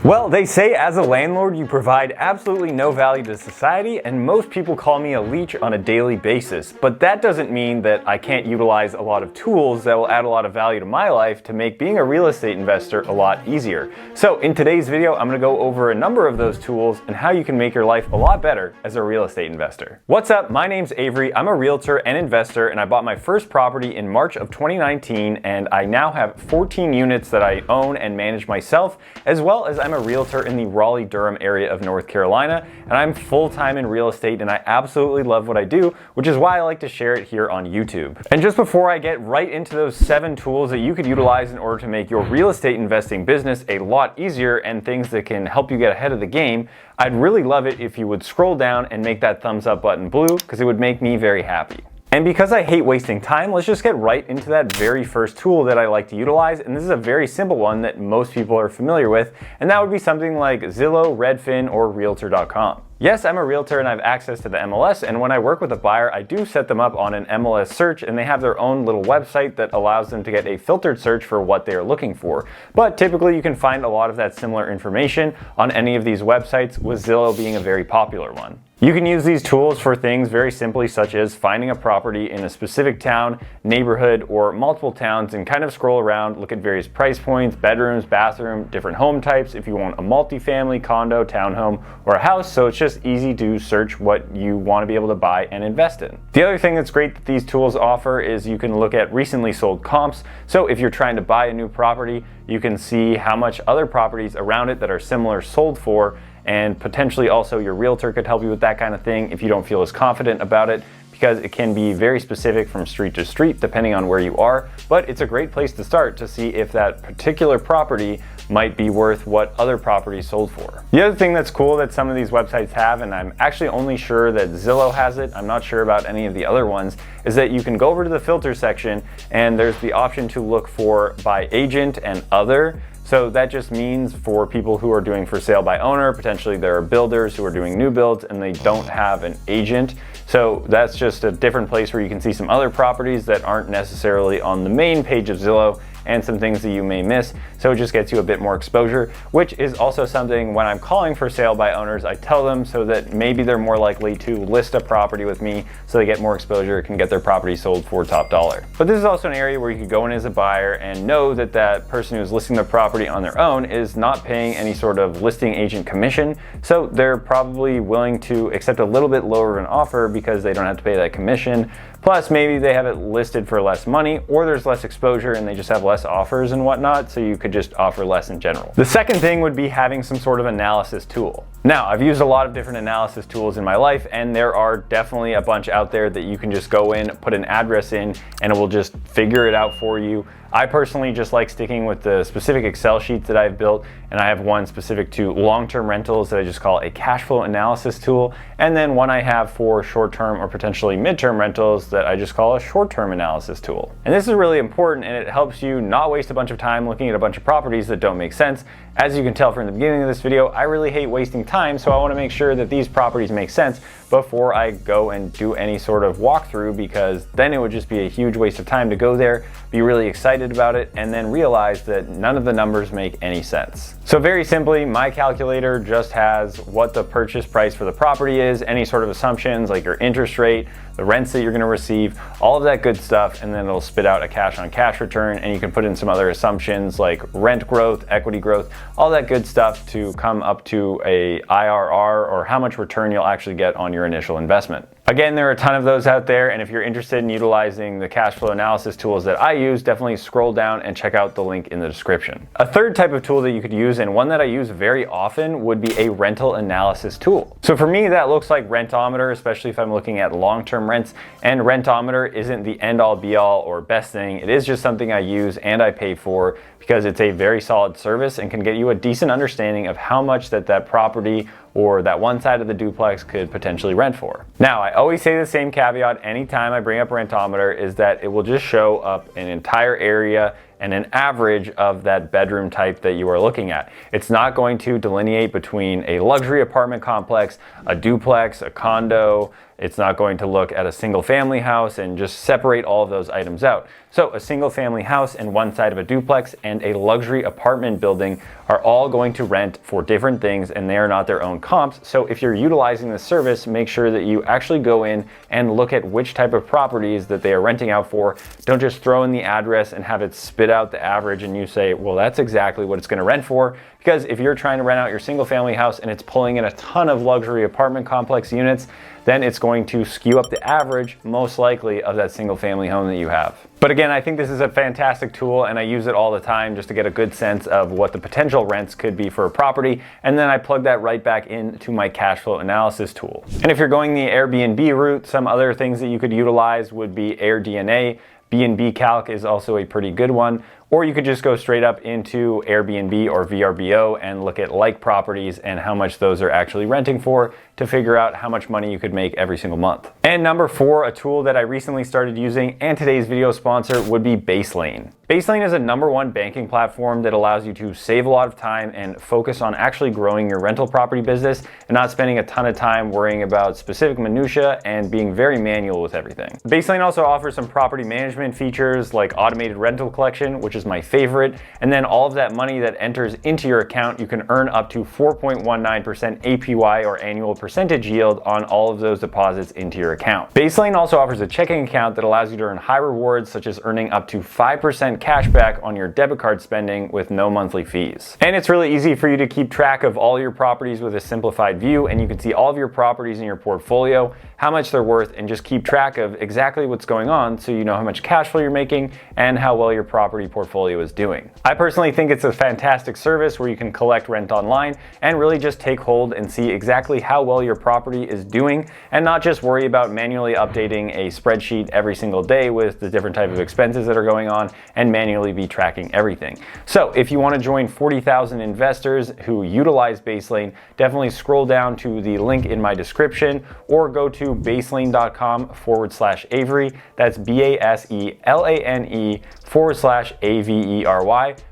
Well, they say as a landlord, you provide absolutely no value to society, and most people call me a leech on a daily basis. But that doesn't mean that I can't utilize a lot of tools that will add a lot of value to my life to make being a real estate investor a lot easier. So in today's video, I'm going to go over a number of those tools and how you can make your life a lot better as a real estate investor. What's up? My name's Avery. I'm a realtor and investor, and I bought my first property in March of 2019, and I now have 14 units that I own and manage myself, as well as I'm a realtor in the Raleigh, Durham area of North Carolina, and I'm full-time in real estate, and I absolutely love what I do, which is why I like to share it here on YouTube. And just before I get right into those 7 tools that you could utilize in order to make your real estate investing business a lot easier and things that can help you get ahead of the game, I'd really love it if you would scroll down and make that thumbs up button blue, because it would make me very happy. And because I hate wasting time, let's just get right into that very first tool that I like to utilize. And this is a very simple one that most people are familiar with, and that would be something like Zillow, Redfin, or Realtor.com. Yes, I'm a realtor and I have access to the MLS, and when I work with a buyer, I do set them up on an MLS search, and they have their own little website that allows them to get a filtered search for what they are looking for. But typically you can find a lot of that similar information on any of these websites, with Zillow being a very popular one. You can use these tools for things very simply, such as finding a property in a specific town, neighborhood, or multiple towns, and kind of scroll around, look at various price points, bedrooms, bathroom, different home types, if you want a multifamily, condo, townhome, or a house. So it's just easy to search what you want to be able to buy and invest in. The other thing that's great that these tools offer is you can look at recently sold comps. So if you're trying to buy a new property, you can see how much other properties around it that are similar sold for, and potentially also your realtor could help you with that kind of thing if you don't feel as confident about it, because it can be very specific from street to street depending on where you are. But it's a great place to start to see if that particular property might be worth what other properties sold for. The other thing that's cool that some of these websites have, and I'm actually only sure that Zillow has it, I'm not sure about any of the other ones, is that you can go over to the filter section and there's the option to look for by agent and other. So that just means for people who are doing for sale by owner, potentially there are builders who are doing new builds and they don't have an agent. So that's just a different place where you can see some other properties that aren't necessarily on the main page of Zillow, and some things that you may miss. So it just gets you a bit more exposure, which is also something when I'm calling for sale by owners, I tell them so that maybe they're more likely to list a property with me so they get more exposure, can get their property sold for top dollar. But this is also an area where you could go in as a buyer and know that that person who's listing the property on their own is not paying any sort of listing agent commission. So they're probably willing to accept a little bit lower of an offer because they don't have to pay that commission. Plus, maybe they have it listed for less money, or there's less exposure and they just have less offers and whatnot, so you could just offer less in general. The second thing would be having some sort of analysis tool. Now, I've used a lot of different analysis tools in my life, and there are definitely a bunch out there that you can just go in, put an address in, and it will just figure it out for you. I personally just like sticking with the specific Excel sheets that I've built, and I have one specific to long-term rentals that I just call a cash flow analysis tool, and then one I have for short-term or potentially mid-term rentals that I just call a short-term analysis tool. And this is really important, and it helps you not waste a bunch of time looking at a bunch of properties that don't make sense. As you can tell from the beginning of this video, I really hate wasting time, so I want to make sure that these properties make sense before I go and do any sort of walkthrough, because then it would just be a huge waste of time to go there, be really excited about it, and then realize that none of the numbers make any sense. So very simply, my calculator just has what the purchase price for the property is, any sort of assumptions like your interest rate, the rents that you're going to receive, all of that good stuff, and then it'll spit out a cash on cash return, and you can put in some other assumptions like rent growth, equity growth, all that good stuff to come up to a IRR, or how much return you'll actually get on your initial investment. Again, there are a ton of those out there, and if you're interested in utilizing the cash flow analysis tools that I use, definitely scroll down and check out the link in the description. A third type of tool that you could use, and one that I use very often, would be a rental analysis tool. So for me, that looks like Rentometer, especially if I'm looking at long-term rents, and Rentometer isn't the end-all be-all or best thing. It is just something I use and I pay for because it's a very solid service and can get you a decent understanding of how much that property or that one side of the duplex could potentially rent for. Now, I always say the same caveat anytime I bring up Rentometer, is that it will just show up an entire area and an average of that bedroom type that you are looking at. It's not going to delineate between a luxury apartment complex, a duplex, a condo. It's not going to look at a single family house and just separate all of those items out. So a single family house and one side of a duplex and a luxury apartment building are all going to rent for different things, and they are not their own comps. So if you're utilizing this service, make sure that you actually go in and look at which type of properties that they are renting out for. Don't just throw in the address and have it spit out the average and you say, well, that's exactly what it's going to rent for. Because if you're trying to rent out your single family house and it's pulling in a ton of luxury apartment complex units, then it's going to skew up the average, most likely, of that single family home that you have. But again, I think this is a fantastic tool and I use it all the time just to get a good sense of what the potential rents could be for a property. And then I plug that right back into my cash flow analysis tool. And if you're going the Airbnb route, some other things that you could utilize would be AirDNA. B&B Calc is also a pretty good one. Or you could just go straight up into Airbnb or VRBO and look at like properties and how much those are actually renting for to figure out how much money you could make every single month. And number 4, a tool that I recently started using and today's video sponsor would be Baselane. Baselane is a #1 banking platform that allows you to save a lot of time and focus on actually growing your rental property business and not spending a ton of time worrying about specific minutia and being very manual with everything. Baselane also offers some property management features like automated rental collection, which is my favorite, and then all of that money that enters into your account, you can earn up to 4.19% APY or annual percentage yield on all of those deposits into your account. Baselane also offers a checking account that allows you to earn high rewards, such as earning up to 5% cash back on your debit card spending with no monthly fees. And it's really easy for you to keep track of all your properties with a simplified view, and you can see all of your properties in your portfolio, how much they're worth, and just keep track of exactly what's going on so you know how much cash flow you're making and how well your property portfolio is doing. I personally think it's a fantastic service where you can collect rent online and really just take hold and see exactly how well your property is doing and not just worry about manually updating a spreadsheet every single day with the different type of expenses that are going on and manually be tracking everything. So if you want to join 40,000 investors who utilize Baselane, definitely scroll down to the link in my description or go to baselane.com/Avery. That's BASELANE/AVERY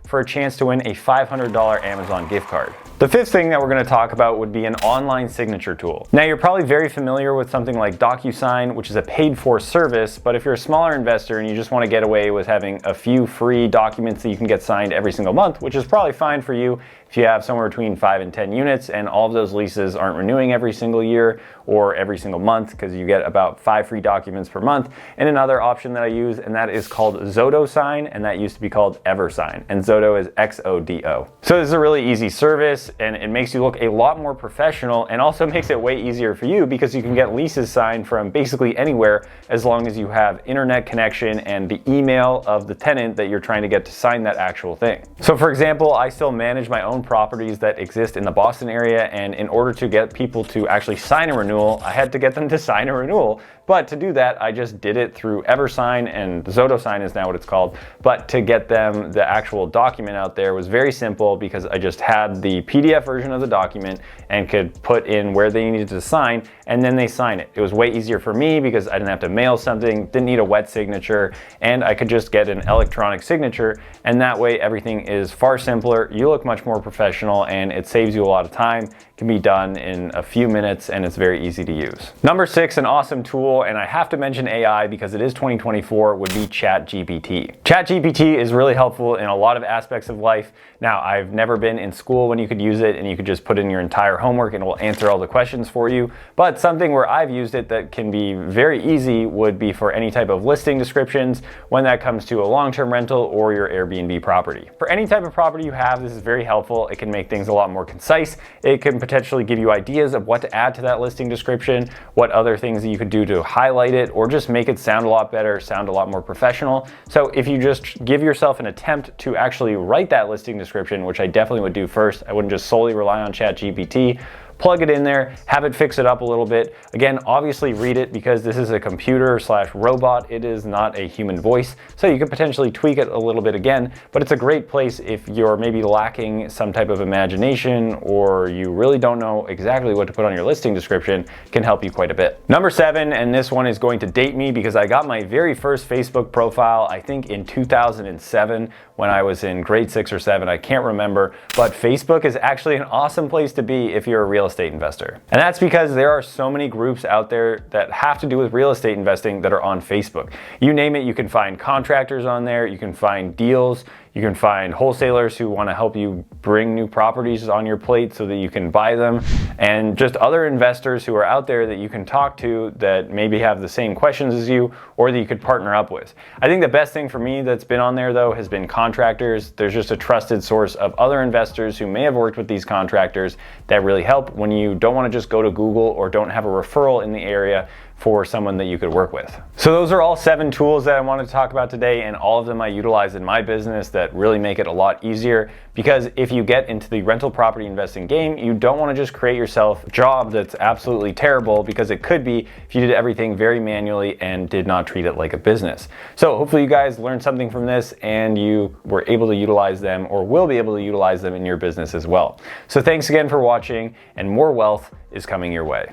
for a chance to win a $500 Amazon gift card. The 5th thing that we're going to talk about would be an online signature tool. Now, you're probably very familiar with something like DocuSign, which is a paid-for service, but if you're a smaller investor and you just want to get away with having a few free documents that you can get signed every single month, which is probably fine for you if you have somewhere between 5 and 10 units and all of those leases aren't renewing every single year or every single month, because you get about 5 free documents per month. And another option that I use, and that is called XodoSign, and that used to be called EverSign, and Xodo is XODO. So this is a really easy service and it makes you look a lot more professional and also makes it way easier for you because you can get leases signed from basically anywhere as long as you have internet connection and the email of the tenant that you're trying to get to sign that actual thing. So for example, I still manage my own properties that exist in the Boston area, and in order to get people to actually sign a renewal, I had to get them to sign a renewal. But to do that, I just did it through EverSign, and XodoSign is now what it's called. But to get them the actual document out there was very simple because I just had the PDF version of the document and could put in where they needed to sign, and then they sign it. It was way easier for me because I didn't have to mail something, didn't need a wet signature, and I could just get an electronic signature, and that way everything is far simpler. You look much more professional and it saves you a lot of time. It can be done in a few minutes and it's very easy to use. Number 6, an awesome tool, and I have to mention AI because it is 2024, would be ChatGPT. ChatGPT is really helpful in a lot of aspects of life. Now, I've never been in school when you could use it and you could just put in your entire homework and it will answer all the questions for you. But something where I've used it that can be very easy would be for any type of listing descriptions when that comes to a long-term rental or your Airbnb property. For any type of property you have, this is very helpful. It can make things a lot more concise. It can potentially give you ideas of what to add to that listing description, what other things that you could do to highlight it, or just make it sound a lot better, sound a lot more professional. So if you just give yourself an attempt to actually write that listing description, which I definitely would do first, I wouldn't just solely rely on ChatGPT. Plug it in there, have it fix it up a little bit. Again, obviously read it because this is a computer/robot. It is not a human voice. So you could potentially tweak it a little bit again, but it's a great place if you're maybe lacking some type of imagination or you really don't know exactly what to put on your listing description. It can help you quite a bit. Number 7, and this one is going to date me because I got my very first Facebook profile, I think in 2007 when I was in grade 6 or 7, I can't remember, but Facebook is actually an awesome place to be if you're a real estate investor. And that's because there are so many groups out there that have to do with real estate investing that are on Facebook. You name it, you can find contractors on there, you can find deals, you can find wholesalers who want to help you bring new properties on your plate so that you can buy them, and just other investors who are out there that you can talk to that maybe have the same questions as you or that you could partner up with. I think the best thing for me that's been on there though has been contractors. There's just a trusted source of other investors who may have worked with these contractors that really help when you don't want to just go to Google or don't have a referral in the area for someone that you could work with. So those are all 7 tools that I wanted to talk about today, and all of them I utilize in my business that really make it a lot easier, because if you get into the rental property investing game, you don't want to just create yourself a job that's absolutely terrible, because it could be if you did everything very manually and did not treat it like a business. So hopefully you guys learned something from this and you were able to utilize them, or will be able to utilize them in your business as well. So thanks again for watching, and more wealth is coming your way.